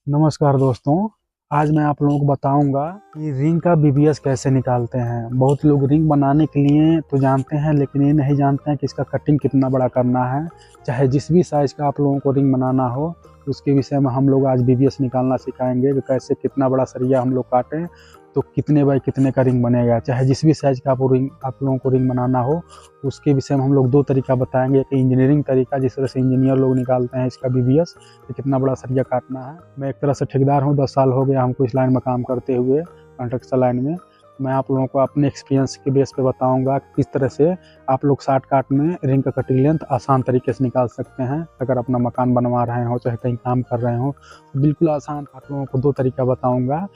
नमस्कार दोस्तों। आज मैं आप लोगों को बताऊंगा कि रिंग का बीबीएस कैसे निकालते हैं। बहुत लोग रिंग बनाने के लिए तो जानते हैं, लेकिन ये नहीं जानते हैं कि इसका कटिंग कितना बड़ा करना है। चाहे जिस भी साइज़ का आप लोगों को रिंग बनाना हो, उसके विषय में हम लोग आज बीबीएस निकालना सिखाएंगे कि कैसे कितना बड़ा सरिया हम लोग काटें तो कितने बाई कितने का रिंग बनेगा। चाहे जिस भी साइज़ का आप लोगों को रिंग बनाना हो, उसके विषय में हम लोग दो तरीका बताएंगे। एक इंजीनियरिंग तरीका, जिस तरह से इंजीनियर लोग निकालते हैं इसका बीबीएस, कि कितना बड़ा सरिया काटना है। मैं एक तरह से ठेकेदार हूँ, 10 साल हो गया हमको इस लाइन में काम करते हुए, कंस्ट्रक्शन लाइन में। मैं आप लोगों को अपने एक्सपीरियंस के बेस पे बताऊंगा कि किस तरह से आप लोग शॉर्टकट में रिंग का कटिंग लेंथ आसान तरीके से निकाल सकते हैं। अगर अपना मकान बनवा रहे हो, चाहे कहीं काम कर रहे हो, तो बिल्कुल आसान आप लोगों को दो तरीका बताऊंगा,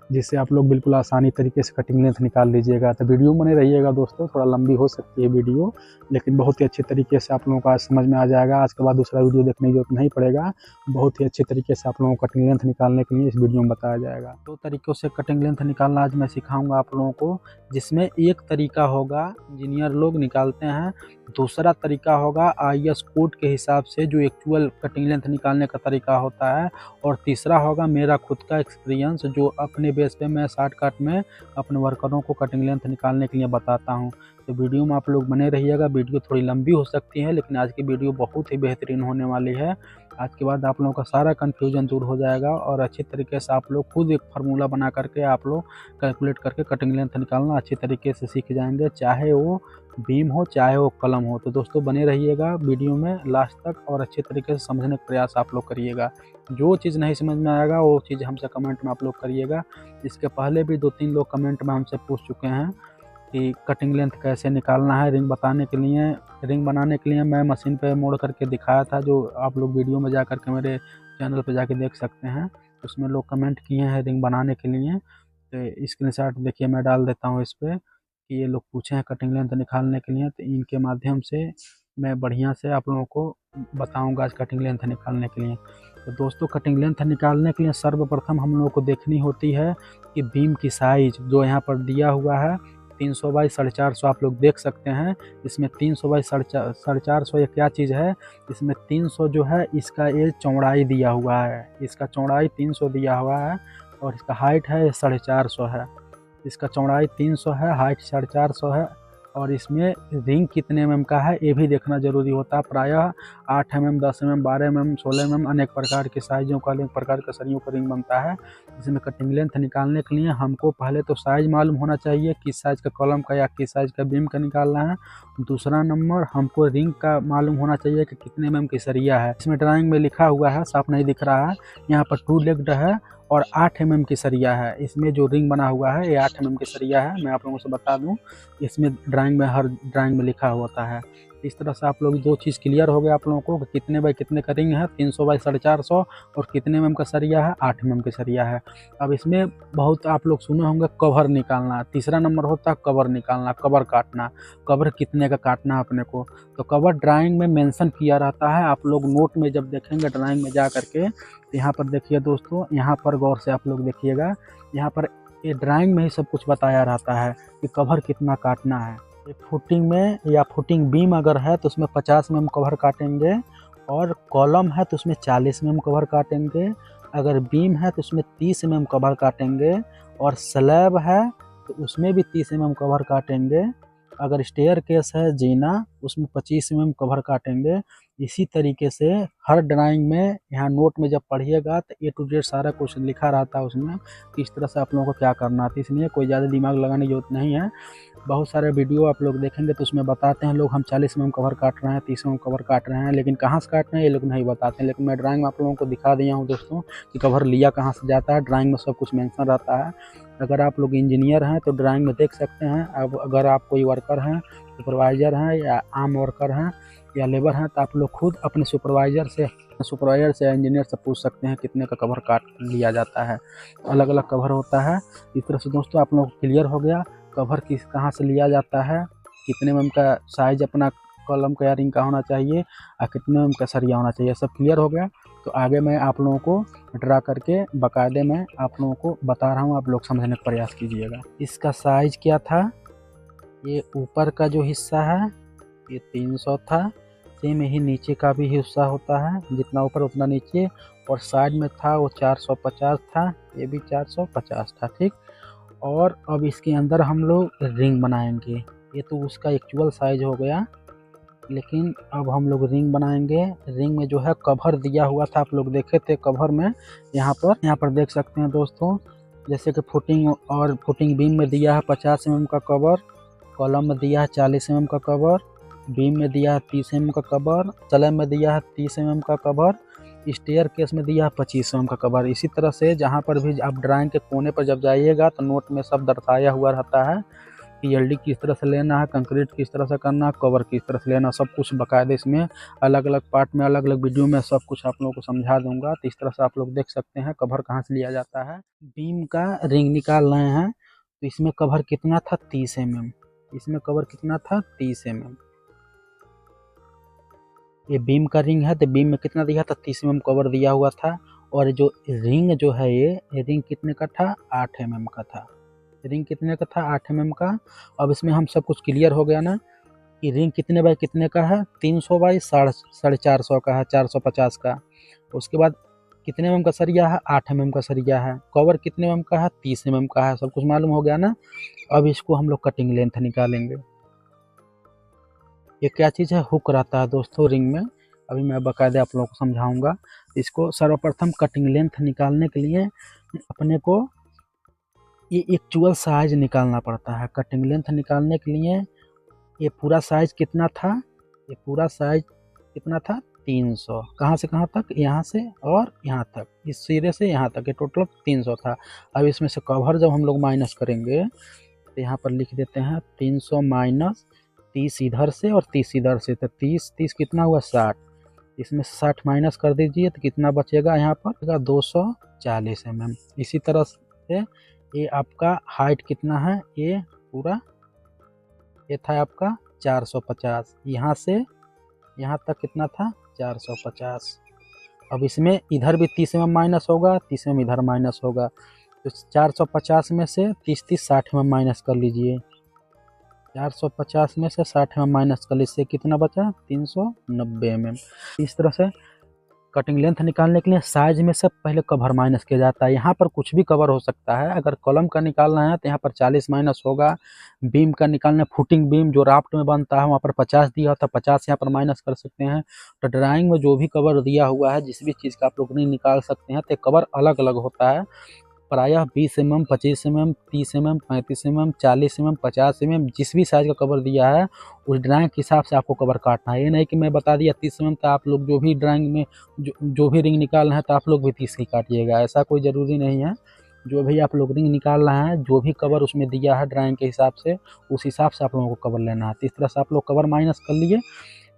जिससे आप लोग बिल्कुल आसानी तरीके से कटिंग लेंथ निकाल लीजिएगा। तो वीडियो बने रहिएगा दोस्तों, थोड़ा लंबी हो सकती है वीडियो, लेकिन बहुत ही अच्छे तरीके से आप लोगों को आज समझ में आ जाएगा। आज के बाद दूसरा वीडियो देखने की जरूरत नहीं पड़ेगा। बहुत ही अच्छे तरीके से आप लोगों को कटिंग लेंथ निकालने के लिए इस वीडियो में बताया जाएगा। दो तरीक़ों से कटिंग लेंथ निकालना आज मैं सिखाऊंगा आप लोगों को, जिसमें एक तरीका होगा इंजीनियर लोग निकालते हैं, दूसरा तरीका होगा आईएस कोड के हिसाब से जो एक्चुअल कटिंग लेंथ निकालने का तरीका होता है, और तीसरा होगा मेरा खुद का एक्सपीरियंस, जो अपने बेस पे मैं शॉर्टकट में अपने वर्करों को कटिंग लेंथ निकालने के लिए बताता हूँ। तो वीडियो में आप लोग बने रहिएगा। वीडियो थोड़ी लंबी हो सकती है, लेकिन आज की वीडियो बहुत ही बेहतरीन होने वाली है। आज के बाद आप लोगों का सारा कन्फ्यूजन दूर हो जाएगा, और अच्छी तरीके से आप लोग खुद एक फार्मूला बना करके आप लोग कैलकुलेट करके कटिंग लेंथ निकालना अच्छी तरीके से सीख जाएंगे, चाहे वो बीम हो चाहे वो कलम हो। तो दोस्तों बने रहिएगा वीडियो में लास्ट तक, और अच्छे तरीके से समझने का प्रयास आप लोग करिएगा। जो चीज़ नहीं समझ में आएगा वो चीज़ हमसे कमेंट में आप लोग करिएगा। इसके पहले भी 2-3 लोग कमेंट में हमसे पूछ चुके हैं कि कटिंग लेंथ कैसे निकालना है रिंग बताने के लिए। रिंग बनाने के लिए मैं मशीन पे मोड़ करके दिखाया था, जो आप लोग वीडियो में जा करके मेरे चैनल पे जाके देख सकते हैं। उसमें लोग कमेंट किए हैं रिंग बनाने के लिए। तो स्क्रीनशॉट देखिए मैं डाल देता हूँ इस पर, कि ये लोग पूछे हैं कटिंग लेंथ निकालने के लिए। तो इनके माध्यम से मैं बढ़िया से आप लोगों को बताऊँगा आज कटिंग लेंथ निकालने के लिए। तो दोस्तों कटिंग लेंथ निकालने के लिए सर्वप्रथम हम लोगों को देखनी होती है कि बीम की साइज जो यहाँ पर दिया हुआ है 300 बाई 450 आप लोग देख सकते हैं। इसमें 300 बाई 450 ये क्या चीज़ है, इसमें 300 जो है इसका ये चौड़ाई दिया हुआ है, इसका चौड़ाई 300 दिया हुआ है, और इसका हाइट है 450 है। इसका चौड़ाई 300 है, हाइट 450 है, और इसमें रिंग कितने mm का है ये भी देखना जरूरी होता है। प्रायः 8 mm, 10 mm, 12 mm, 16 mm अनेक प्रकार के साइजों का, अनेक प्रकार के सरियों का रिंग बनता है। इसमें कटिंग लेंथ निकालने के लिए हमको पहले तो साइज मालूम होना चाहिए, किस साइज़ का कॉलम का या किस साइज़ का बीम का निकालना है। दूसरा नंबर हमको रिंग का मालूम होना चाहिए कि कितने mm की सरिया है। इसमें ड्राइंग में लिखा हुआ है, साफ नहीं दिख रहा है, यहाँ पर 2 लेग्ड है और 8 mm की सरिया है। इसमें जो रिंग बना हुआ है ये 8 mm की सरिया है। मैं आप लोगों से बता दूं, इसमें ड्राइंग में हर ड्राइंग में लिखा होता है। इस तरह से आप लोग दो चीज़ क्लियर हो गया आप लोगों को, कितने बाई कितने का रिंग है, 300 बाई 450, और कितने mm का सरिया है, 8 mm की सरिया है। अब इसमें बहुत आप लोग सुने होंगे कवर निकालना, तीसरा नंबर होता है कवर निकालना, कवर काटना। कवर कितने का काटना है अपने को, तो कवर ड्राइंग में मेंशन किया रहता है। आप लोग नोट में जब देखेंगे ड्राइंग में जा करके, तो यहाँ पर देखिए दोस्तों, यहाँ पर गौर से आप लोग देखिएगा, यहाँ पर ये ड्राइंग में ही सब कुछ बताया रहता है कि कवर कितना काटना है। एक फुटिंग में या फुटिंग बीम अगर है तो उसमें 50 mm कवर काटेंगे, और कॉलम है तो उसमें 40 mm कवर काटेंगे। अगर बीम है तो उसमें 30 mm कवर काटेंगे, और स्लैब है तो उसमें भी 30 mm कवर काटेंगे। अगर स्टेयर केस है जीना, उसमें 25 mm कवर काटेंगे। इसी तरीके से हर ड्राइंग में, यहाँ नोट में जब पढ़िएगा तो ए टू जेड सारा कुछ लिखा रहता है उसमें, कि इस तरह से आप लोगों को क्या करना है। इसलिए कोई ज़्यादा दिमाग लगाने की जरूरत नहीं है। बहुत सारे वीडियो आप लोग देखेंगे तो उसमें बताते हैं लोग हम 40 mm कवर काट रहे हैं, 30 mm कवर काट रहे हैं, लेकिन कहाँ से काट रहे हैं ये लोग नहीं बताते हैं। लेकिन मैं ड्राइंग में आप लोगों को दिखा दिया हूँ दोस्तों कि कवर लिया कहाँ से जाता है। ड्राइंग में सब कुछ मेंशन रहता है। अगर आप लोग इंजीनियर हैं तो ड्राइंग में देख सकते हैं। अब अगर आप कोई वर्कर हैं, सुपरवाइज़र हैं, या आम वर्कर हैं, या लेबर हैं, तो आप लोग खुद अपने सुपरवाइज़र से या इंजीनियर से पूछ सकते हैं कितने का कवर काट लिया जाता है। अलग अलग कवर होता है। इस तरह से दोस्तों आप लोग क्लियर हो गया कवर कहाँ से लिया जाता है, कितने mm का साइज अपना कॉलम का या रिंग का होना चाहिए, और कितने mm का सरिया होना चाहिए। सब क्लियर हो गया। तो आगे मैं आप लोगों को ड्रा करके बाकायदे में आप लोगों को बता रहा हूँ, आप लोग समझने का प्रयास कीजिएगा। इसका साइज क्या था, ये ऊपर का जो हिस्सा है ये 300 था, सेम यही नीचे का भी हिस्सा होता है, जितना ऊपर उतना नीचे, और साइड में था वो 450 था, ये भी 450 था। ठीक, और अब इसके अंदर हम लोग रिंग बनाएंगे। ये तो उसका एक्चुअल साइज हो गया, लेकिन अब हम लोग रिंग बनाएंगे। रिंग में जो है कवर दिया हुआ था, आप लोग देखे थे कवर में, यहाँ पर देख सकते हैं दोस्तों, जैसे कि फुटिंग बीम में दिया है 50 mm का कवर, कॉलम में दिया है 40 mm का कवर, बीम में दिया है 30 mm का कवर, स्लैब में दिया है 30 mm का कवर, स्टेयर केस में दिया है 25 mm का कवर। इसी तरह से जहाँ पर भी आप ड्राइंग के कोने पर जब जाइएगा तो नोट में सब दर्शाया हुआ रहता है कि एलडी किस तरह से लेना है, कंक्रीट किस तरह से करना है, कवर किस तरह से लेना, सब कुछ बकायदे इसमें अलग अलग पार्ट में, अलग अलग वीडियो में सब कुछ आप लोगों को समझा दूंगा। तो इस तरह से आप लोग देख सकते हैं कवर कहाँ से लिया जाता है। बीम का रिंग निकाल रहे हैं, तो इसमें कवर कितना था, 30 mm। इसमें कवर कितना था, 30 mm। ये बीम का रिंग है, तो बीम में कितना दिया था, 30 mm कवर दिया हुआ था। और जो रिंग जो है ये रिंग कितने का था, 8 mm का था। रिंग कितने का था, 8 mm का। अब इसमें हम सब कुछ क्लियर हो गया ना कि रिंग कितने बाई कितने का है, 300 बाई 450 का है, 450 का। उसके बाद कितने mm का सरिया है, 8 mm का सरिया है। कवर कितने mm का है, 30 mm का है। सब कुछ मालूम हो गया ना। अब इसको हम लोग कटिंग लेंथ निकालेंगे। ये क्या चीज़ है, हुक रहता है दोस्तों रिंग में, अभी मैं बाकायदा आप लोगों को समझाऊंगा। इसको सर्वप्रथम कटिंग लेंथ निकालने के लिए अपने को ये एक्चुअल साइज निकालना पड़ता है। कटिंग लेंथ निकालने के लिए ये पूरा साइज कितना था, ये पूरा साइज कितना था, 300। कहाँ से कहाँ तक, यहाँ से और यहाँ तक, इस सिरे से यहाँ तक, ये टोटल 300 था। अब इसमें से कवर जब हम लोग माइनस करेंगे तो यहाँ पर लिख देते हैं 300 माइनस 30 इधर से और 30 इधर से, तो 30 कितना हुआ, 60। इसमें 60 माइनस कर दीजिए तो कितना बचेगा, यहाँ पर 240 mm। इसी तरह से ये आपका हाइट कितना है, ये पूरा ये था आपका 450, यहाँ से यहाँ तक कितना था, 450। अब इसमें इधर भी 30 mm माइनस होगा, 30 mm इधर माइनस होगा, तो 450 में से 30 60 mm माइनस कर लीजिए। 450 में से 60 mm माइनस कर लीजिए, कितना बचा, 390 mm। इस तरह से कटिंग लेंथ निकालने के लिए साइज में से पहले कवर माइनस किया जाता है। यहाँ पर कुछ भी कवर हो सकता है। अगर कॉलम का निकालना है तो यहाँ पर 40 माइनस होगा। बीम का निकालना, फुटिंग बीम जो राफ्ट में बनता है वहाँ पर 50 दिया होता है, 50 यहाँ पर माइनस कर सकते हैं। तो ड्राइंग में जो भी कवर दिया हुआ है, जिस भी चीज़ का आप लोग नहीं निकाल सकते हैं, तो कवर अलग अलग होता है। प्रायः 20 mm, 25 mm, 30 mm, 35 mm, 40 mm, 50 mm, जिस भी साइज़ का कवर दिया है उस ड्राइंग के हिसाब से आपको कवर काटना है। ये नहीं कि मैं बता दिया 30 mm का, आप लोग जो भी ड्राइंग में जो भी रिंग निकालना है तो आप लोग भी 30 ही काटिएगा, ऐसा कोई ज़रूरी नहीं है। जो भी आप लोग रिंग निकाल रहे हैं, जो भी कवर उसमें दिया है ड्राइंग के हिसाब से, उस हिसाब से आप लोगों को कवर लेना है। तो इस तरह से आप लोग कवर माइनस कर लिए।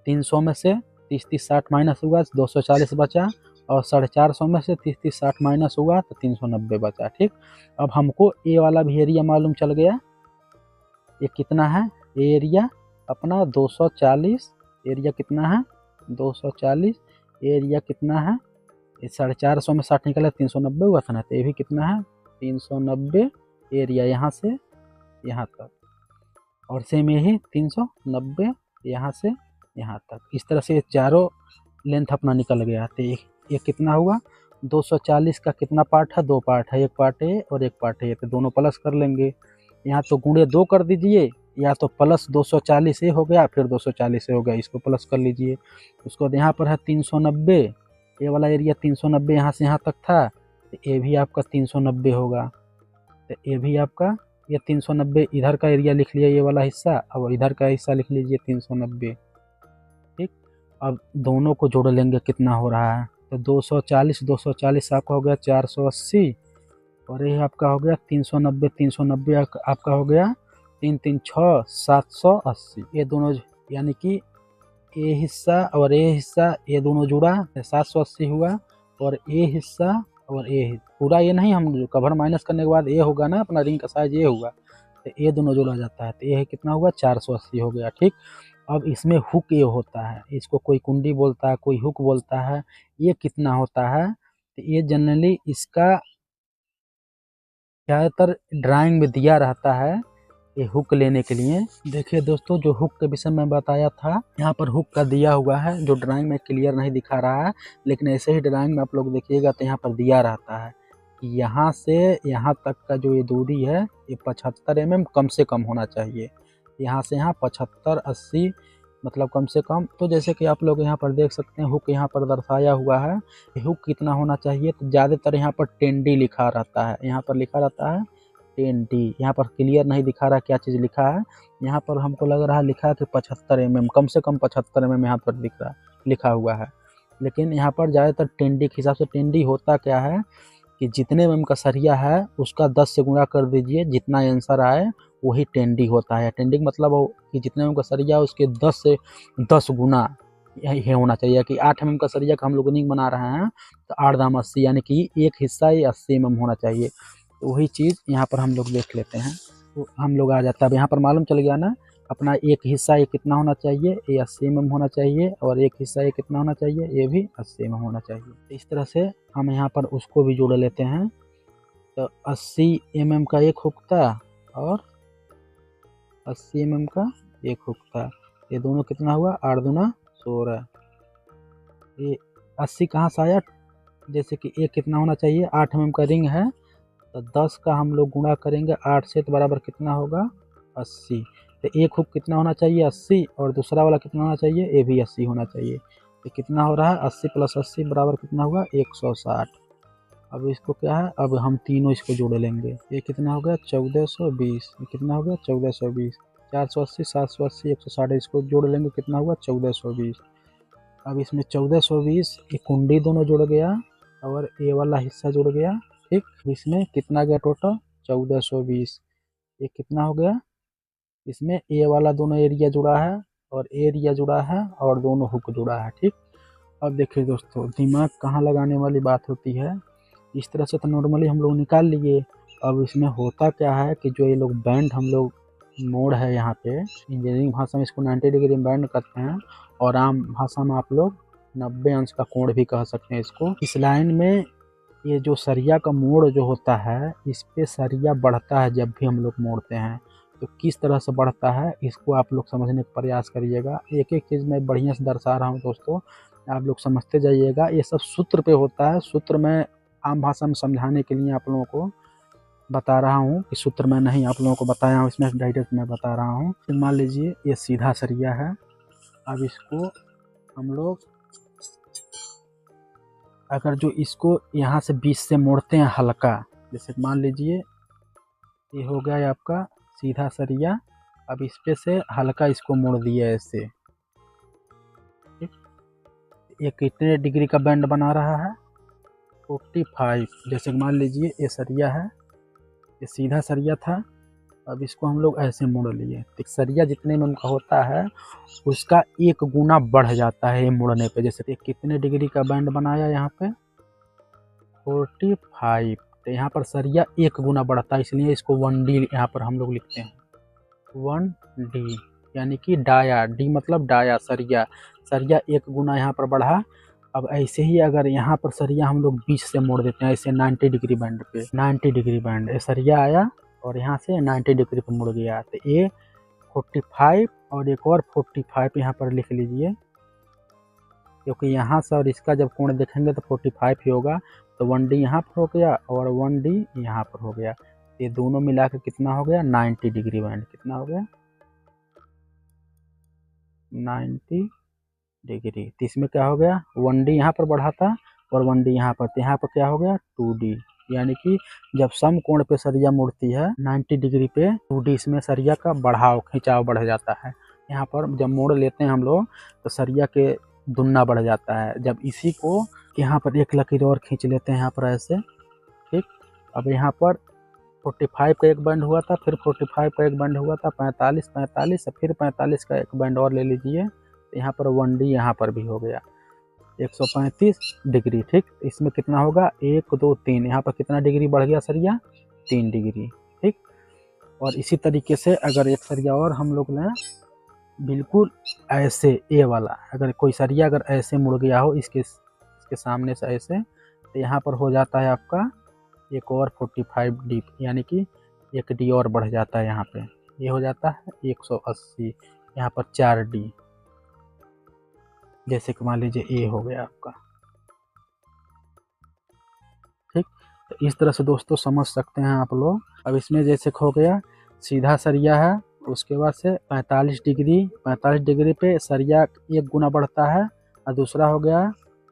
300 में से 30 60 माइनस हुआ, 240 बचा, और 450 में से 30 60 माइनस हुआ तो 390 बचा। ठीक, अब हमको ए वाला भी एरिया मालूम चल गया। ये कितना है, एरिया अपना 240, एरिया कितना है, 240। एरिया कितना है, 450 में 60 निकला, 390 हुआ था ना, तो ये भी कितना है, 390 एरिया यहाँ से यहाँ तक, और सेम यही 390 यहाँ से यहाँ तक। इस तरह से चारों लेंथ अपना निकल गया। तो ये कितना हुआ, 240 का कितना पार्ट है, 2 पार्ट है, एक पार्ट है और एक पार्ट है, तो दोनों प्लस कर लेंगे। यहाँ तो गुणे 2 कर दीजिए, या तो प्लस 240 हो गया, फिर 240 हो गया, इसको प्लस कर लीजिए। उसके बाद यहाँ पर है 390, ये वाला एरिया 390 यहाँ से यहाँ तक था, तो ये भी आपका 390 होगा। तो ये भी आपका, ये 390 इधर का एरिया लिख लिया, ये वाला हिस्सा, अब इधर का हिस्सा लिख लीजिए 390। ठीक, अब दोनों को जोड़ लेंगे, कितना हो रहा है, तो 240 आपका हो गया 480, और ये आपका हो गया 390 आपका हो गया 3 3 6 780। ये दोनों यानी कि ये हिस्सा और ये हिस्सा, ये दोनों जुड़ा 780 हुआ, और ये हिस्सा और ये पूरा, ये नहीं, हम जो कवर माइनस करने के बाद ये होगा ना, अपना रिंग का साइज ये हुआ, तो ये दोनों जोड़ा जाता है, तो ये कितना हुआ, 480 हो गया। ठीक, अब इसमें हुक ये होता है, इसको कोई कुंडी बोलता है, कोई हुक बोलता है। ये कितना होता है, तो ये जनरली इसका ज़्यादातर ड्राइंग में दिया रहता है ये हुक लेने के लिए। देखिए दोस्तों, जो हुक के विषय में बताया था, यहाँ पर हुक का दिया हुआ है, जो ड्राइंग में क्लियर नहीं दिखा रहा है, लेकिन ऐसे ही ड्राइंग में आप लोग देखिएगा तो यहाँ पर दिया रहता है कि यहाँ से यहाँ तक का जो ये दूरी है ये 75 mm कम से कम होना चाहिए। यहाँ से यहाँ 75-80 मतलब कम से कम। तो जैसे कि आप लोग यहाँ पर देख सकते हैं, हुक यहाँ पर दर्शाया हुआ है। हुक कितना होना चाहिए, तो ज़्यादातर यहाँ पर 10D लिखा रहता है, यहाँ पर लिखा रहता है 10D। यहाँ पर क्लियर नहीं दिखा रहा क्या चीज़ लिखा है। यहाँ पर हमको लग रहा है लिखा है कि 75 mm, कम से कम 75 mm यहाँ पर दिख रहा है, लिखा हुआ है। लेकिन यहाँ पर ज़्यादातर 10D के हिसाब से 10D होता क्या है कि जितने mm का सरिया है उसका 10 से गुणा कर दीजिए, जितना आंसर आए वही 10D होता है। 10D का मतलब हो कि जितने mm का सरिया है उसके 10 से 10 गुना यही होना चाहिए। कि 8 mm का सरिया का हम लोग रिंग बना रहे हैं तो 8 दाम 80, यानी कि एक हिस्सा ये 80 mm होना चाहिए। तो वही चीज़ यहाँ पर हम लोग देख लेते हैं, तो हम लोग आ जाता है। अब यहाँ पर मालूम चल गया ना अपना, एक हिस्सा ये कितना होना चाहिए, ये 80 mm होना चाहिए, और एक हिस्सा ये कितना होना चाहिए, ये भी 80 mm होना चाहिए। इस तरह से हम यहाँ पर उसको भी जोड़ लेते हैं। तो 80 mm का एक हुक था और 80 mm का एक हुक था, ये दोनों कितना हुआ, 8 दूना 16। ये 80 कहाँ से आया, जैसे कि एक कितना होना चाहिए, 8 mm का रिंग है तो 10 का हम लोग गुणा करेंगे 8 से, तो बराबर कितना होगा 80। तो एक हुक कितना होना चाहिए 80, और दूसरा वाला कितना होना चाहिए, ये भी 80 होना चाहिए। तो कितना हो रहा है 80 + 80 बराबर कितना हुआ 160। अब इसको क्या है, अब हम तीनों इसको जोड़ लेंगे। ये कितना हो गया 1420, ये कितना हो गया 1420, 480 780 160, इसको जोड़ लेंगे कितना हुआ 1420। अब इसमें 1420 ये कुंडी दोनों जुड़ गया और ये वाला हिस्सा जुड़ गया, ठीक। इसमें कितना गया टोटल 1420। ये कितना हो गया, इसमें ए वाला दोनों एरिया जुड़ा है और एरिया जुड़ा है और दोनों हुक जुड़ा है, ठीक। अब देखिए दोस्तों, दिमाग कहाँ लगाने वाली बात होती है। इस तरह से तो नॉर्मली हम लोग निकाल लिए। अब इसमें होता क्या है कि जो ये लोग बैंड हम लोग मोड़ है यहाँ पे, इंजीनियरिंग भाषा में इसको 90 डिग्री में बैंड करते हैं, और आम भाषा में आप लोग 90 अंश का कोण भी कह सकते हैं इसको। इस लाइन में ये जो सरिया का मोड़ जो होता है, इस पे सरिया बढ़ता है जब भी हम लोग मोड़ते हैं। तो किस तरह से बढ़ता है इसको आप लोग समझने का प्रयास करिएगा। एक एक चीज़ मैं बढ़िया से दर्शा रहा हूँ दोस्तों, आप लोग समझते जाइएगा। ये सब सूत्र पे होता है, सूत्र में आम भाषा में समझाने के लिए आप लोगों को बता रहा हूँ कि सूत्र में नहीं आप लोगों को बताया हूँ, इसमें डायरेक्ट मैं बता रहा हूँ। मान लीजिए ये सीधा सरिया है, अब इसको हम लोग अगर जो इसको यहाँ से 20 से मोड़ते हैं हल्का, जैसे मान लीजिए ये हो गया आपका सीधा सरिया, अब इस पे से हल्का इसको मोड़ दिया ऐसे, ठीक। ये कितने डिग्री का बैंड बना रहा है 45। जैसे मान लीजिए ये सरिया है, ये सीधा सरिया था, अब इसको हम लोग ऐसे मोड़ लिए। तो सरिया जितने में उनका होता है उसका 1 गुना बढ़ जाता है ये मोड़ने पे। जैसे ये कितने डिग्री का बैंड बनाया यहाँ पे 45, तो यहाँ पर सरिया 1 गुना बढ़ता है, इसलिए इसको 1D यहाँ पर हम लोग लिखते हैं 1D, यानी कि डाया, डी मतलब डाया, सरिया 1 गुना यहाँ पर बढ़ा। अब ऐसे ही अगर यहाँ पर सरिया हम लोग 20 से मोड़ देते हैं ऐसे 90 डिग्री बैंड पे, 90 डिग्री बैंड ये सरिया आया और यहाँ से 90 डिग्री पे मुड़ गया, तो ये 45 और एक और 45 यहाँ पर लिख लीजिए, क्योंकि यहाँ से और इसका जब कोण देखेंगे तो 45 ही होगा। तो 1D यहाँ पर हो गया और 1D यहाँ पर हो गया, ये दोनों मिला के कितना हो गया 90 डिग्री बैंड। कितना हो गया 90 डिग्री। तो इसमें क्या हो गया 1D यहाँ पर बढ़ा था और 1D यहाँ पर, तो यहाँ पर क्या हो गया 2D, यानी कि जब सम कोण पे सरिया मुड़ती है 90 डिग्री पे 2D, इसमें सरिया का बढ़ाव खिंचाव बढ़ जाता है। यहाँ पर जब मोड़ लेते हैं हम लोग तो सरिया के दुगना बढ़ जाता है। जब इसी को यहाँ पर एक लकीर और खींच लेते हैं यहाँ पर ऐसे, ठीक। अब यहाँ पर 45 का एक बैंड हुआ था, फिर 45 का एक बैंड हुआ था, 45 45 फिर 45 का एक बैंड और ले लीजिए, यहाँ पर 1D यहाँ पर भी हो गया 135 डिग्री, ठीक। इसमें कितना होगा 1 2 3, यहाँ पर कितना डिग्री बढ़ गया सरिया 3 डिग्री, ठीक। और इसी तरीके से अगर एक सरिया और हम लोग लें बिल्कुल ऐसे, ए वाला अगर कोई सरिया अगर ऐसे मुड़ गया हो इसके सामने से ऐसे, तो यहाँ पर हो जाता है आपका एक और 45 डी, यानी कि 1D और बढ़ जाता है यहाँ पे, ये हो जाता है 180। यहाँ पर 4D, जैसे कि मान लीजिए ए हो गया आपका। ठीक, तो इस तरह से दोस्तों समझ सकते हैं आप लोग। अब इसमें जैसे हो गया सीधा सरिया है, उसके बाद से 45 डिग्री पे सरिया 1 गुना बढ़ता है, और दूसरा हो गया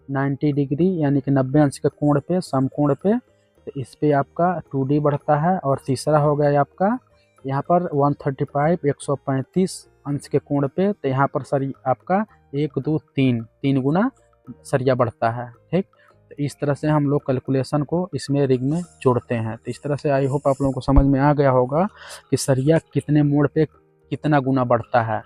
90 डिग्री यानी कि 90 अंश के कोण पे, समकोण पे, तो इस पे आपका 2D बढ़ता है। और तीसरा हो गया आपका यहाँ पर 135 अंश के कोण पे, तो यहाँ पर सर आपका 1 2 3 गुना सरिया बढ़ता है। ठीक, तो इस तरह से हम लोग कैलकुलेशन को इसमें रिग में जोड़ते हैं। तो इस तरह से आई होप आप लोगों को समझ में आ गया होगा कि सरिया कितने मोड़ पे कितना गुना बढ़ता है।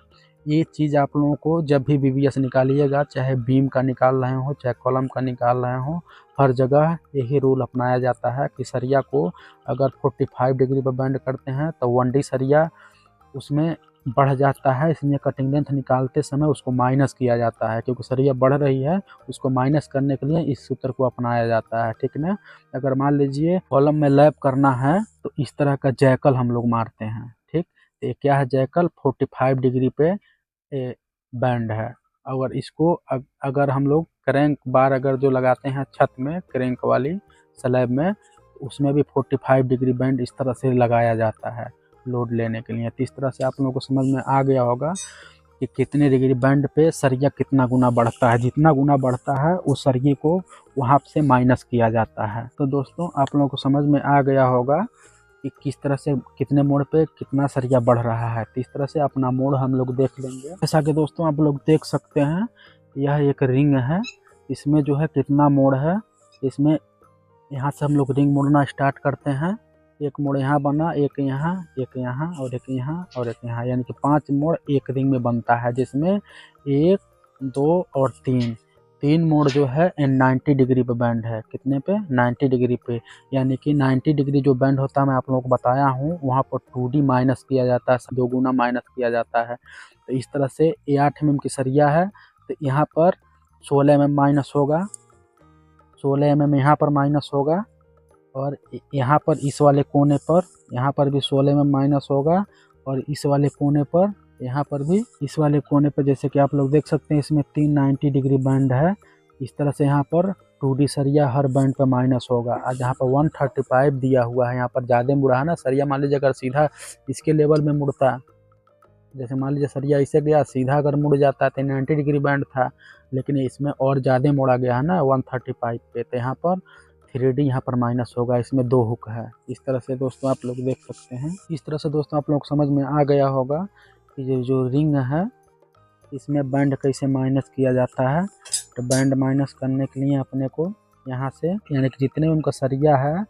ये चीज़ आप लोगों को जब भी बीबीएस निकालिएगा, चाहे बीम का निकाल रहे हो चाहे कॉलम का निकाल रहे हो, हर जगह यही रूल अपनाया जाता है कि सरिया को अगर 45 डिग्री पर बेंड करते हैं तो 1D सरिया उसमें बढ़ जाता है, इसलिए कटिंग लेंथ निकालते समय उसको माइनस किया जाता है, क्योंकि सरिया बढ़ रही है उसको माइनस करने के लिए इस सूत्र को अपनाया जाता है। ठीक ना, अगर मान लीजिए कॉलम में लैप करना है तो इस तरह का जैकल हम लोग मारते हैं। ठीक, ये क्या है जैकल, 45 डिग्री पे बैंड है। अगर इसको अगर हम लोग क्रैंक बार अगर जो लगाते हैं छत में क्रैंक वाली स्लैब में, उसमें भी 45 डिग्री बैंड इस तरह से लगाया जाता है लोड लेने के लिए। तो इस तरह से आप लोगों को समझ में आ गया होगा कि कितने डिग्री बैंड पे सरिया कितना गुना बढ़ता है। जितना गुना बढ़ता है उस सरिये को वहाँ से माइनस किया जाता है। तो दोस्तों आप लोगों को समझ में आ गया होगा कि किस तरह से कितने मोड़ पे कितना सरिया बढ़ रहा है। तो इस तरह से अपना मोड़ हम लोग देख लेंगे। जैसा कि दोस्तों आप लोग देख सकते हैं, यह एक रिंग है, इसमें जो है कितना मोड़ है, इसमें यहाँ से हम लोग रिंग मोड़ना स्टार्ट करते हैं। एक मोड़ यहाँ बना, एक यहाँ, एक यहाँ और एक यहाँ और एक यहाँ, यानी कि 5 मोड़ एक रिंग में बनता है, जिसमें 1 2 और 3 मोड़ जो है 90 डिग्री पे बैंड है। कितने पे? 90 डिग्री पे, यानी कि 90 डिग्री जो बैंड होता है मैं आप लोगों को बताया हूँ, वहाँ पर 2D माइनस किया जाता है, 2 गुना माइनस किया जाता है। तो इस तरह से ये 8 mm की सरिया है, तो यहाँ पर 16 mm माइनस होगा, 16 mm यहाँ पर माइनस होगा, और यहाँ पर इस वाले कोने पर यहाँ पर भी 16 mm माइनस होगा, और इस वाले कोने पर यहाँ पर भी इस वाले कोने पर जैसे कि आप लोग देख सकते हैं इसमें 390 डिग्री बैंड है। इस तरह से यहाँ पर 2D सरिया हर बैंड पर माइनस होगा। और जहाँ पर 135 दिया हुआ है, यहाँ पर ज़्यादा मुड़ा है ना सरिया, मान लीजिए अगर सीधा इसके लेवल में मुड़ता, जैसे मान लीजिए सरिया इसे गया सीधा अगर मुड़ जाता है तो 90 डिग्री बैंड था, लेकिन इसमें और ज़्यादा मोड़ा गया है ना 135 पे, तो यहाँ पर 3D यहाँ पर माइनस होगा, इसमें 2 हुक है। इस तरह से दोस्तों आप लोग देख सकते हैं। इस तरह से दोस्तों आप लोग को समझ में आ गया होगा कि जो रिंग है इसमें बैंड कैसे माइनस किया जाता है। तो बैंड माइनस करने के लिए अपने को यहाँ से यानी कि जितने उनका सरिया है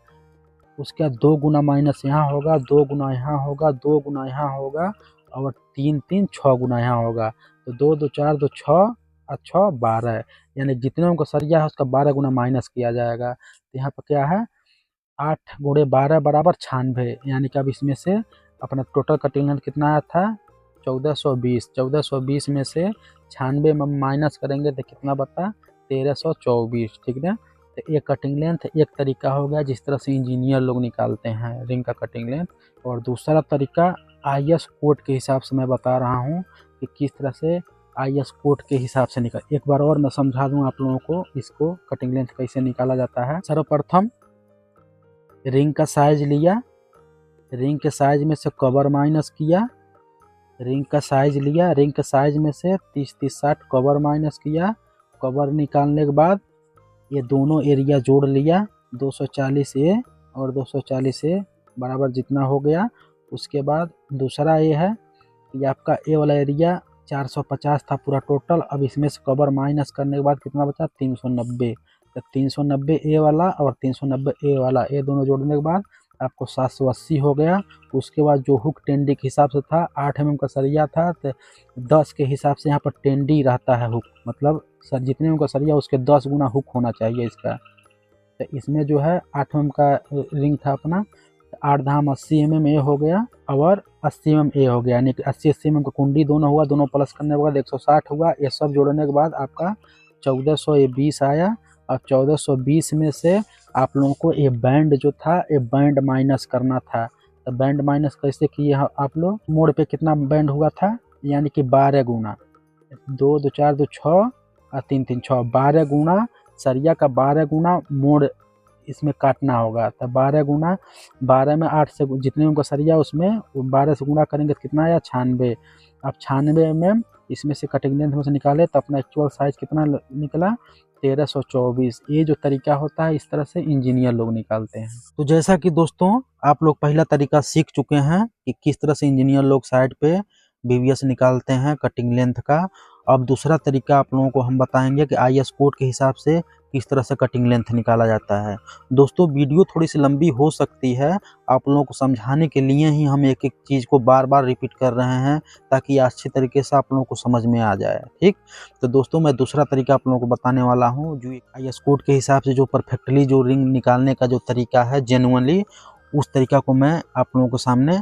उसका 2 गुना माइनस यहाँ होगा, 2 गुना यहाँ होगा, 2 गुना यहाँ होगा, और 3 3 6 गुना यहाँ होगा। तो 2 2 4 2 6 और 6 12, यानी जितने उनका सरिया है उसका 12 गुना माइनस किया जाएगा। तो यहाँ पर क्या है 8 गुणे 12 बराबर 96, यानी कि अब इसमें से अपना टोटल कटिंग लेंथ कितना आया था 1420। 1420 में से 96 में माइनस करेंगे तो कितना बता 1324। ठीक है, तो एक कटिंग लेंथ एक तरीका हो गया जिस तरह से इंजीनियर लोग निकालते हैं रिंग का कटिंग लेंथ। और दूसरा तरीका IS कोड के हिसाब से मैं बता रहा हूँ कि किस तरह से IS कोड के हिसाब से निकाल। एक बार और मैं समझा दूँ आप लोगों को इसको कटिंग लेंथ कैसे निकाला जाता है। सर्वप्रथम रिंग का साइज लिया, रिंग के साइज में से कवर माइनस किया, रिंग का साइज लिया, रिंग के साइज में से 30 30 60 कवर माइनस किया। कवर निकालने के बाद ये दोनों एरिया जोड़ लिया, 240 ए और 240 ए बराबर जितना हो गया। उसके बाद दूसरा ये है कि आपका ए वाला एरिया 450 था पूरा टोटल, अब इसमें से कवर माइनस करने के बाद कितना बचा 390। तो 390 ए वाला और 390 ए वाला, ए दोनों जोड़ने के बाद आपको 780 हो गया। उसके बाद जो हुक 10D के हिसाब से था, 8 mm का सरिया था तो 10 के हिसाब से यहाँ पर 10D रहता है हुक, मतलब सर जितने उनका सरिया उसके 10 गुना हुक होना चाहिए इसका। तो इसमें जो है 8 mm का रिंग था अपना, 8 धाम 80 mm ए हो गया और 80 mm ए हो गया, यानी कि 80 mm का कुंडी दोनों हुआ, दोनों प्लस करने के बाद 160 हुआ। ये सब जोड़ने के बाद आपका 1420 आया। अब 1420 में से आप लोगों को ये बैंड जो था ये बैंड माइनस करना था। तो बैंड माइनस कैसे किए आप लोग, मोड़ पे कितना बैंड हुआ था, यानी कि 12 गुना 2 2 4 2 6 और 3 3 6, 12 गुना सरिया का 12 गुना मोड़ इसमें काटना होगा। तो 12 गुना 12 में 8 से जितने उनका सरिया उसमें 12 से गुना करेंगे तो कितना आया 96। अब 96 में इसमें से कटिंग लेंथ में से निकाले तो अपना एक्चुअल साइज कितना निकला 1324। ये जो तरीका होता है इस तरह से इंजीनियर लोग निकालते हैं। तो जैसा कि दोस्तों आप लोग पहला तरीका सीख चुके हैं कि किस तरह से इंजीनियर लोग साइड पे बीवीएस निकालते हैं कटिंग लेंथ का। अब दूसरा तरीका आप लोगों को हम बताएंगे कि आईएस कोड के हिसाब से किस तरह से कटिंग लेंथ निकाला जाता है। दोस्तों वीडियो थोड़ी सी लंबी हो सकती है, आप लोगों को समझाने के लिए ही हम एक एक चीज़ को बार बार रिपीट कर रहे हैं ताकि अच्छी तरीके से आप लोगों को समझ में आ जाए। ठीक, तो दोस्तों मैं दूसरा तरीका आप लोगों को बताने वाला हूँ जो आईएस कोड के हिसाब से जो परफेक्टली जो रिंग निकालने का जो तरीका है जेन्युइनली, उस तरीका को मैं आप लोगों के सामने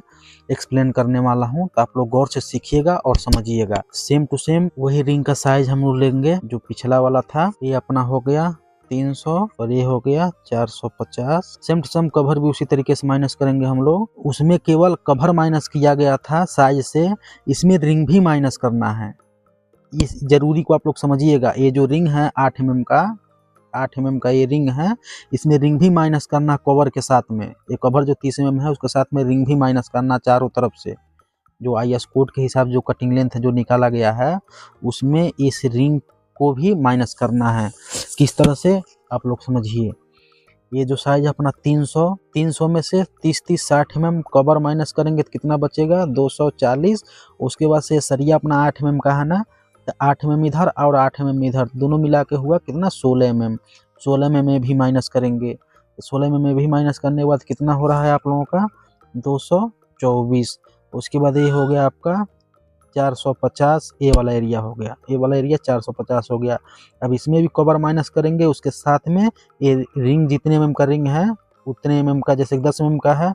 एक्सप्लेन करने वाला हूं। तो आप लोग गौर से सीखिएगा और समझिएगा। सेम टू सेम वही रिंग का साइज हम लोग लेंगे जो पिछला वाला था। ये अपना हो गया 300 और ये हो गया 450। सेम टू सेम कवर भी उसी तरीके से माइनस करेंगे हम लोग। उसमें केवल कवर माइनस किया गया था साइज से, इसमें रिंग भी माइनस करना है। इस जरूरी को आप लोग समझिएगा। ये जो रिंग है 8 mm का, 8 mm का ये रिंग है, इसमें रिंग भी माइनस करना कवर के साथ में। ये कवर जो 30 mm है उसके साथ में रिंग भी माइनस करना चारों तरफ से। जो आईएस कोड के हिसाब जो कटिंग लेंथ जो निकाला गया है उसमें इस रिंग को भी माइनस करना है। किस तरह से आप लोग समझिए। ये जो साइज अपना 300 में से 30 60 mm कवर माइनस करेंगे तो कितना बचेगा 240। उसके बाद से सरिया अपना 8 mm का है ना, तो 8 mm इधर और 8 mm इधर दोनों मिला के हुआ कितना 16 mm। 16 mm भी माइनस करेंगे, 16 mm भी माइनस करने के बाद कितना हो रहा है आप लोगों का 224। उसके बाद ये हो गया आपका 450। ए वाला एरिया हो गया, ए वाला एरिया 450 हो गया। अब इसमें भी कवर माइनस करेंगे, उसके साथ में ये रिंग जितने mm का रिंग है उतने mm का, जैसे 10 mm का है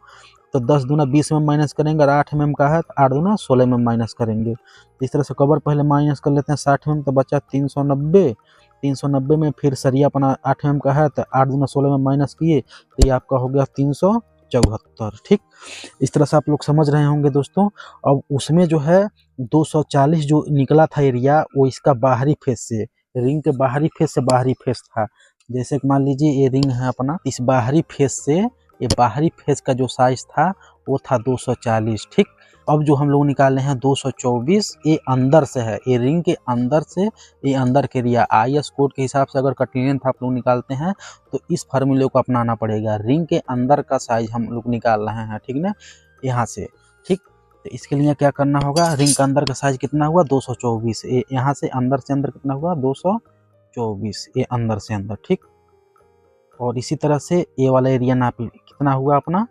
तो 10 दूना 20 mm माइनस करेंगे, और 8 mm का है तो 8 दूना 16 mm माइनस करेंगे। इस तरह से कवर पहले माइनस कर लेते हैं 60 mm, तो बचा 390। 390 में फिर सरिया अपना 8 mm का है तो 8 दूना 16 में माइनस किए तो ये आपका हो गया 374। ठीक, इस तरह से आप लोग समझ रहे होंगे दोस्तों। अब उसमें जो है 240 जो निकला था एरिया वो इसका बाहरी फेस से, रिंग के बाहरी फेस से बाहरी फेस था। जैसे कि मान लीजिए ये रिंग है अपना, इस बाहरी फेस से ये बाहरी फेस का जो साइज था वो था 240। ठीक, अब जो हम लोग निकाले हैं 224, ये अंदर से है, ये रिंग के अंदर से, ये अंदर के एरिया। आईएस कोड के हिसाब से अगर कटिंग लेंथ आप लोग निकालते हैं तो इस फार्मूले को अपनाना पड़ेगा। रिंग के अंदर का साइज हम लोग निकाल रहे हैं, ठीक ना, यहाँ से। ठीक, तो इसके लिए क्या करना होगा, रिंग का अंदर का साइज कितना हुआ 224, यहाँ से अंदर कितना हुआ 224, ये अंदर से अंदर। ठीक, और इसी तरह से ये वाला एरिया नाप कितना हुआ अपना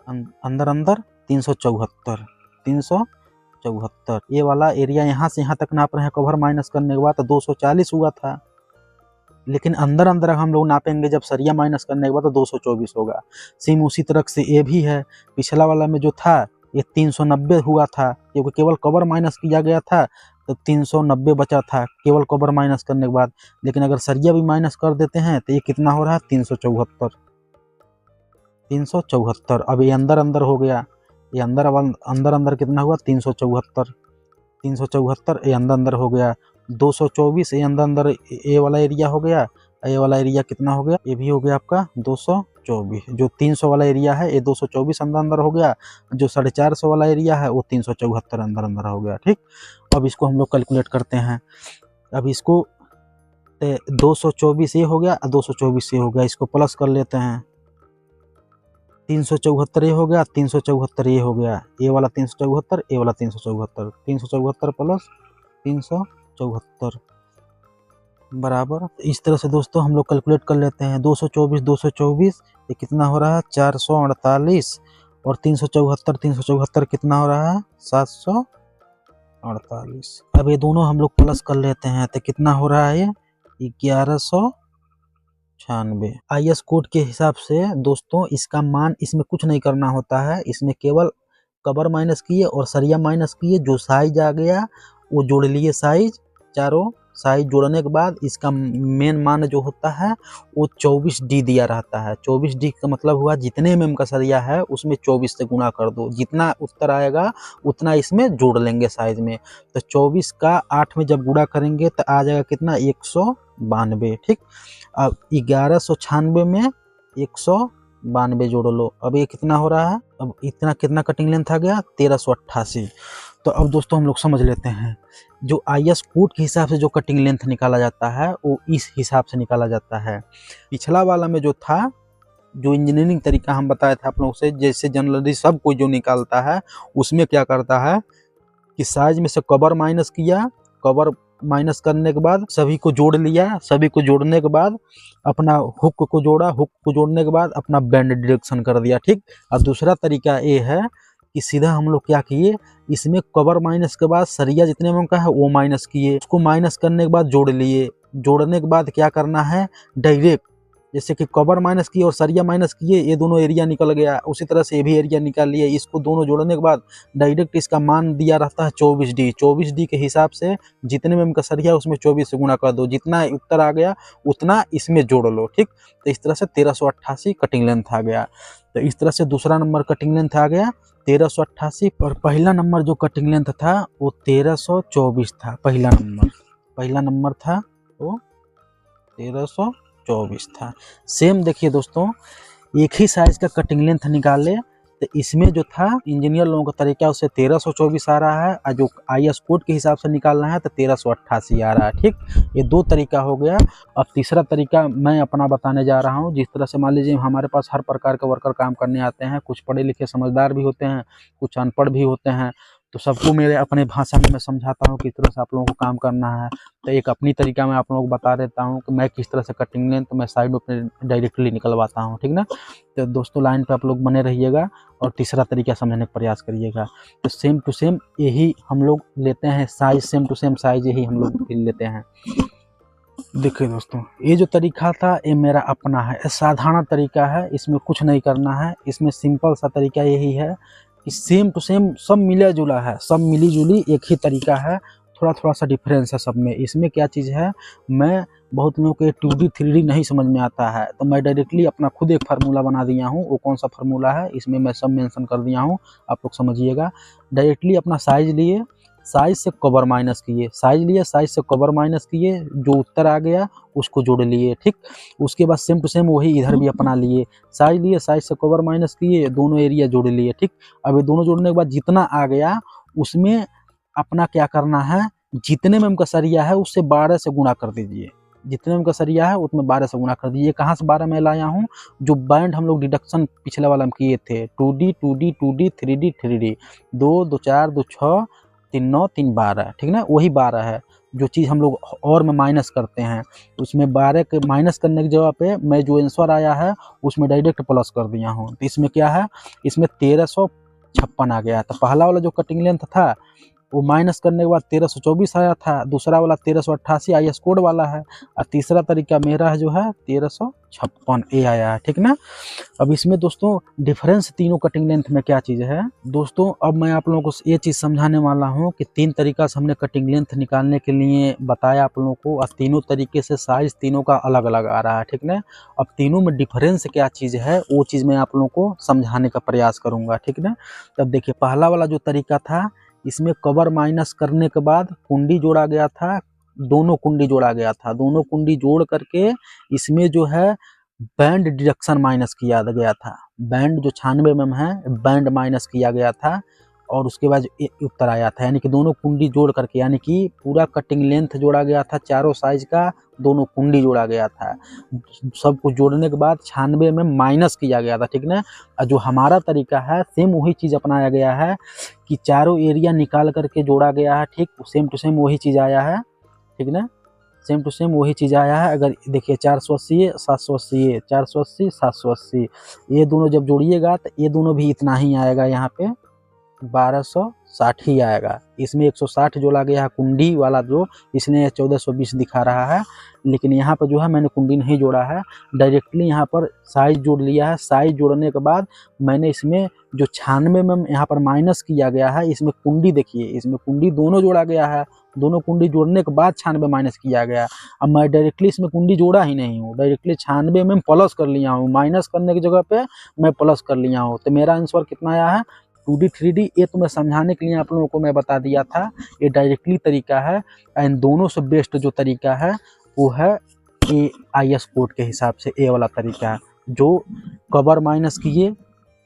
अंदर 374। 374 ये वाला एरिया यहाँ से यहाँ तक नाप रहे हैं कवर माइनस करने के बाद तो 240 हुआ था। लेकिन अंदर हम लोग नापेंगे जब सरिया माइनस करने के बाद तो 224 होगा। सेम उसी तरह से ये भी है। पिछला वाला में जो था ये 390 हुआ था, क्योंकि केवल कवर माइनस किया गया था तो 390 बचा था केवल कवर माइनस करने के बाद। लेकिन अगर सरिया भी माइनस कर देते हैं तो ये कितना हो रहा है 374। 374 अब ये अंदर हो गया, ये अंदर कितना हुआ 374। 374 ये अंदर हो गया 224, ये अंदर ये वाला एरिया हो गया, ये वाला एरिया कितना हो गया, ये भी हो गया आपका 224। जो 300 वाला एरिया है ये 224 अंदर हो गया, जो 450 वाला एरिया है वो 374 अंदर हो गया। ठीक, अब इसको हम लोग कैलकुलेट करते हैं। अब इसको 224 ये हो गया, 224 ये हो गया, इसको प्लस कर लेते हैं। 374 ये हो गया, 374 ये हो गया, ये वाला 374, ये वाला 374, 374 प्लस 374 बराबर। इस तरह से दोस्तों हम लोग कैलकुलेट कर लेते हैं। 224 ये कितना हो रहा है 448, और 374 कितना हो रहा है 748। अब ये दोनों हम लोग प्लस कर लेते हैं तो कितना हो रहा है 1196। आईएस कोड के हिसाब से दोस्तों इसका मान, इसमें कुछ नहीं करना होता है, इसमें केवल कवर माइनस किए और सरिया माइनस किए, जो साइज आ गया वो जोड़ लिए साइज चारों साइज जोड़ने के बाद इसका मेन मान जो होता है वो 24D दिया रहता है। 24D का मतलब हुआ जितने mm का सरिया है उसमें 24 से गुणा कर दो, जितना उत्तर आएगा उतना इसमें जोड़ लेंगे साइज में। तो 24 का 8 में जब गुणा करेंगे तो आ जाएगा कितना, 192। ठीक, अब 1196 में 192 जोड़ लो, अब ये कितना हो रहा है, अब इतना कितना कटिंग लेंथ आ गया, 1388। तो अब दोस्तों हम लोग समझ लेते हैं, जो IS कोड के हिसाब से जो कटिंग लेंथ निकाला जाता है वो इस हिसाब से निकाला जाता है। पिछला वाला में जो था, जो इंजीनियरिंग तरीका हम बताए थे आप लोगों से, जैसे जनरली सब कोई जो निकालता है उसमें क्या करता है कि साइज में से कवर माइनस किया, कवर माइनस करने के बाद सभी को जोड़ लिया, सभी को जोड़ने के बाद अपना हुक को जोड़ा, हुक को जोड़ने के बाद अपना बैंड डिरेक्शन कर दिया। ठीक, और दूसरा तरीका ये है कि सीधा हम लोग क्या किए, इसमें कवर माइनस के बाद सरिया जितने में का है वो माइनस किए, उसको माइनस करने के बाद जोड़ लिए, जोड़ने के बाद क्या करना है, डायरेक्ट जैसे कि कवर माइनस किए और सरिया माइनस किए, ये दोनों एरिया निकल गया, उसी तरह से ये भी एरिया निकाल लिए। इसको दोनों जोड़ने के बाद डायरेक्ट इसका मान दिया रहता है 24D। 24D के हिसाब से जितने में का सरिया उसमें 24 से गुणा कर दो, जितना उत्तर आ गया उतना इसमें जोड़ लो। ठीक, तो इस तरह से 1388 कटिंग लेंथ आ गया। तो इस तरह से दूसरा नंबर कटिंग लेंथ आ गया 1388, और पहला नंबर जो कटिंग लेंथ था वो 1324 था। पहला नंबर था वो 1324 था। सेम देखिए दोस्तों, एक ही साइज का कटिंग लेंथ निकाले तो इसमें जो था इंजीनियर लोगों का तरीका उससे 1324 आ रहा है, और जो IS कोड के हिसाब से निकालना है तो 1388 आ रहा है। ठीक, ये दो तरीका हो गया। अब तीसरा तरीका मैं अपना बताने जा रहा हूँ। जिस तरह से मान लीजिए हमारे पास हर प्रकार के वर्कर काम करने आते हैं, कुछ पढ़े लिखे समझदार भी होते हैं, कुछ अनपढ़ भी होते हैं, तो सबको मेरे अपने भाषा में मैं समझाता हूँ किस तरह से आप लोगों को काम करना है। तो एक अपनी तरीका मैं आप लोगों को बता देता हूँ कि मैं किस तरह से कटिंग लेंथ तो मैं साइड में अपने डायरेक्टली निकलवाता हूँ। ठीक ना, तो दोस्तों लाइन पे आप लोग बने रहिएगा और तीसरा तरीका समझने का प्रयास करिएगा। तो सेम टू सेम यही हम लोग लेते हैं size, same to same size यही हम लोग लेते हैं। देखिए दोस्तों, ये जो तरीका था ये मेरा अपना है, साधारण तरीका है, इसमें कुछ नहीं करना है। इसमें सिंपल सा तरीका यही है कि सेम टू सेम सब मिला जुला है, सब मिली जुली एक ही तरीका है, थोड़ा थोड़ा सा डिफरेंस है सब में। इसमें क्या चीज़ है, मैं बहुत लोगों को 2D 3D नहीं समझ में आता है, तो मैं डायरेक्टली अपना खुद एक फार्मूला बना दिया हूँ। वो कौन सा फार्मूला है इसमें मैं सब मेंशन कर दिया हूँ, आप लोग समझिएगा। डायरेक्टली अपना साइज लिए, साइज से कवर माइनस किए, साइज लिए, साइज से कवर माइनस किए, जो उत्तर आ गया उसको जोड़ लिए। ठीक, उसके बाद सेम टू सेम वही इधर भी अपना लिए, साइज लिए, साइज से कवर माइनस किए, दोनों एरिया जोड़ लिए। ठीक, अब ये दोनों जोड़ने के बाद जितना आ गया उसमें अपना क्या करना है, जितने में का सरिया है उससे 12 से गुणा कर दीजिए, जितने में का सरिया है उसमें 12 से गुणा कर दीजिए। कहाँ से 12 मैं लाया हूँ, जो बैंड हम लोग डिडक्शन पिछले वाला में किए थे, 2D 2D 2D 3D 3D, 2 2 4 2 6 3 9 3 12। ठीक ना, वही 12 है। जो चीज़ हम लोग और में माइनस करते हैं उसमें 12 के माइनस करने की जगह पे मैं जो आंसर आया है उसमें डायरेक्ट प्लस कर दिया हूँ। तो इसमें क्या है, इसमें 1356 आ गया। तो पहला वाला जो कटिंग लेंथ था वो माइनस करने के बाद 1324 आया था, दूसरा वाला 1388 IS कोड वाला है, और तीसरा तरीका मेरा है जो है 1356 ये आया है। ठीक ना, अब इसमें दोस्तों डिफरेंस तीनों कटिंग लेंथ में क्या चीज़ है दोस्तों, अब मैं आप लोगों को ये चीज़ समझाने वाला हूँ कि 3 तरीका से हमने कटिंग लेंथ निकालने के लिए बताया आप लोगों को, और तीनों तरीके से साइज तीनों का अलग अलग आ रहा है। ठीक ना, अब तीनों में डिफरेंस क्या चीज़ है वो चीज़ मैं आप लोगों को समझाने का प्रयास करूँगा। ठीक ना, तब देखिए पहला वाला जो तरीका था इसमें कवर माइनस करने के बाद कुंडी जोड़ा गया था, दोनों कुंडी जोड़ा गया था, दोनों कुंडी जोड़ करके इसमें जो है बैंड डिडक्शन माइनस किया गया था, बैंड जो 96 mm है बैंड माइनस किया गया था, और उसके बाद उत्तर आया था। यानी कि दोनों कुंडी जोड़ करके, यानी कि पूरा कटिंग लेंथ जोड़ा गया था, चारों साइज का दोनों कुंडी जोड़ा गया था, सब कुछ जोड़ने के बाद 96 में माइनस किया गया था। ठीक ना, जो हमारा तरीका है सेम वही चीज़ अपनाया गया है कि चारों एरिया निकाल करके जोड़ा गया है। ठीक, सेम टू सेम वही चीज़ आया है। ठीक ना, सेम टू सेम वही चीज़ आया है। अगर देखिए 480 780 480 780 ये दोनों जब जोड़िएगा तो ये दोनों भी इतना ही आएगा यहाँ पे, 1260 ही आएगा। इसमें 160 जोड़ा गया है कुंडी वाला जो, इसलिए 1420 दिखा रहा है। लेकिन यहाँ पर जो है मैंने कुंडी नहीं जोड़ा है, डायरेक्टली यहाँ पर साइज जोड़ लिया है। साइज जोड़ने के बाद मैंने इसमें जो 96 में यहाँ पर माइनस किया गया है, इसमें कुंडी देखिए, इसमें कुंडी दोनों जोड़ा गया है। दोनों कुंडी जोड़ने के बाद 96 माइनस किया गया। अब मैं डायरेक्टली इसमें कुंडी जोड़ा ही नहीं हूँ, डायरेक्टली 96 में प्लस कर लिया हूँ। माइनस करने की जगह पे मैं प्लस कर लिया हूँ। तो मेरा आंसर कितना आया है 2D 3D। ये तो मैं समझाने के लिए आप लोगों को मैं बता दिया था, ये डायरेक्टली तरीका है। एंड दोनों से बेस्ट जो तरीका है वो है ए IS कोड के हिसाब से ए वाला तरीका है, जो कवर माइनस किए,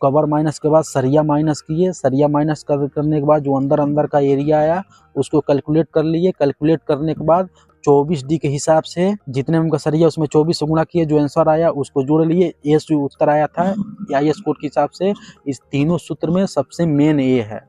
कवर माइनस के बाद सरिया माइनस किए, सरिया माइनस करने के बाद जो अंदर का एरिया आया उसको कैलकुलेट कर लिए। कैलकुलेट करने के बाद 24D के हिसाब से जितने उनका सरिया उसमें 24 से गुणा किए, जो आंसर आया उसको जोड़ लिए। ए जो उत्तर आया था IS कोड के हिसाब से, इस तीनों सूत्र में सबसे मेन ए है।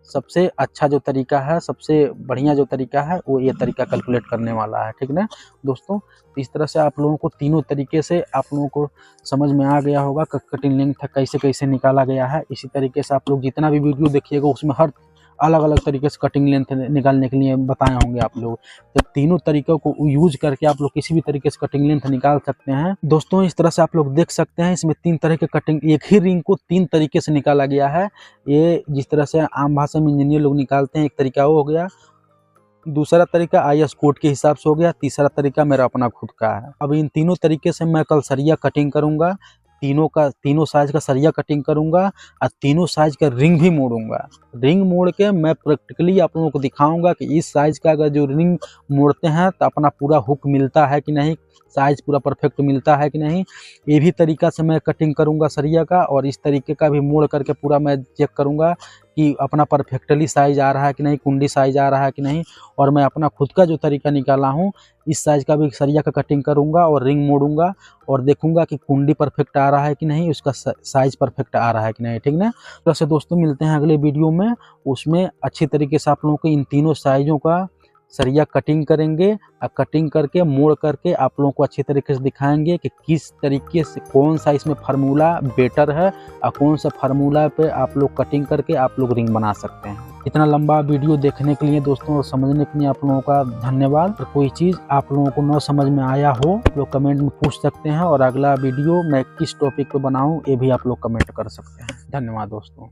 सबसे अच्छा जो तरीका है, सबसे बढ़िया जो तरीका है वो ये तरीका कैलकुलेट करने वाला है, ठीक ना दोस्तों। इस तरह से आप लोगों को तीनों तरीके से आप लोगों को समझ में आ गया होगा कटिंग लेंथ कैसे कैसे निकाला गया है। इसी तरीके से आप लोग जितना भी वीडियो देखिएगा उसमें हर अलग अलग तरीके से कटिंग लेंथ निकालने के लिए बताए होंगे आप लोग। तो तीनों तरीकों को यूज करके आप लोग किसी भी तरीके से कटिंग लेंथ निकाल सकते हैं दोस्तों। इस तरह से आप लोग देख सकते हैं, इसमें 3 तरह के कटिंग, एक ही रिंग को 3 तरीके से निकाला गया है। ये जिस तरह से आम भाषा में इंजीनियर लोग निकालते हैं, एक तरीका वो हो गया, दूसरा तरीका IS कोड के हिसाब से हो गया, तीसरा तरीका मेरा अपना खुद का है। अब इन तीनों तरीके से मैं कल सरिया कटिंग करूंगा, तीनों साइज का सरिया कटिंग करूंगा और तीनों साइज का रिंग भी मोड़ूंगा। रिंग मोड़ के मैं प्रैक्टिकली आप लोगों को दिखाऊंगा कि इस साइज का अगर जो रिंग मोड़ते हैं तो अपना पूरा हुक मिलता है कि नहीं, साइज पूरा परफेक्ट मिलता है कि नहीं। ये भी तरीका से मैं कटिंग करूंगा सरिया का, और इस तरीके का भी मोड़ करके पूरा मैं चेक करूंगा कि अपना परफेक्टली साइज आ रहा है कि नहीं, कुंडी साइज आ रहा है कि नहीं। और मैं अपना खुद का जो तरीका निकाला हूँ, इस साइज का भी सरिया का कटिंग करूंगा और रिंग मोड़ूंगा और देखूंगा कि कुंडी परफेक्ट आ रहा है कि नहीं, उसका साइज परफेक्ट आ रहा है कि नहीं, ठीक ना। तो ऐसे दोस्तों मिलते हैं अगले वीडियो में, उसमें अच्छी तरीके से आप लोगों को इन तीनों साइजों का सरिया कटिंग करेंगे और कटिंग करके मोड़ करके आप लोगों को अच्छी तरीके से दिखाएंगे कि किस तरीके से कौन सा इसमें फार्मूला बेटर है और कौन सा फार्मूला पे आप लोग कटिंग करके आप लोग रिंग बना सकते हैं। इतना लंबा वीडियो देखने के लिए दोस्तों और समझने के लिए आप लोगों का धन्यवाद। और कोई चीज़ आप लोगों को न समझ में आया हो आप लोग कमेंट में पूछ सकते हैं, और अगला वीडियो मैं किस टॉपिक पे बनाऊं ये भी आप लोग कमेंट कर सकते हैं। धन्यवाद दोस्तों।